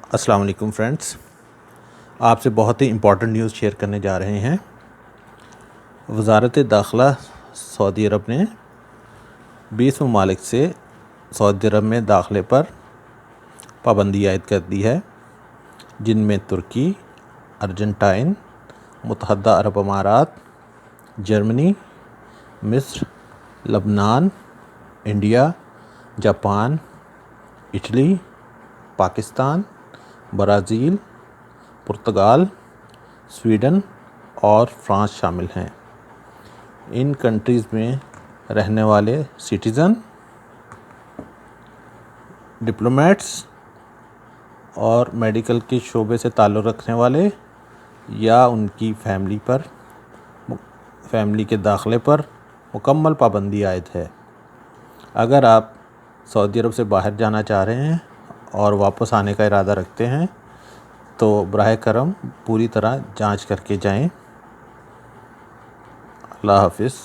अस्सलाम वालेकुम फ्रेंड्स, आपसे बहुत ही इम्पॉर्टेंट न्यूज़ शेयर करने जा रहे हैं। वज़ारत दाखिला सऊदी अरब ने 20 ममालिक से सऊदी अरब में दाखिले पर पाबंदी आयद कर दी है, जिनमें तुर्की, अर्जेंटाइन, मुत्तहदा अरब अमारात, जर्मनी, मिस्र, लबनान, India, Japan, Italy, Pakistan, Brazil, पुर्तगाल, स्वीडन और फ्रांस शामिल हैं। इन कंट्रीज़ में रहने वाले सिटीज़न, डिप्लोमेट्स और मेडिकल के शोबे से ताल्लुक़ रखने वाले या उनकी फैमिली के दाखिले पर मुकम्मल पाबंदी आयद है। अगर आप सऊदी अरब से बाहर जाना चाह रहे हैं और वापस आने का इरादा रखते हैं तो बराह करम पूरी तरह जांच करके जाएं। अल्लाह हाफ़िज़।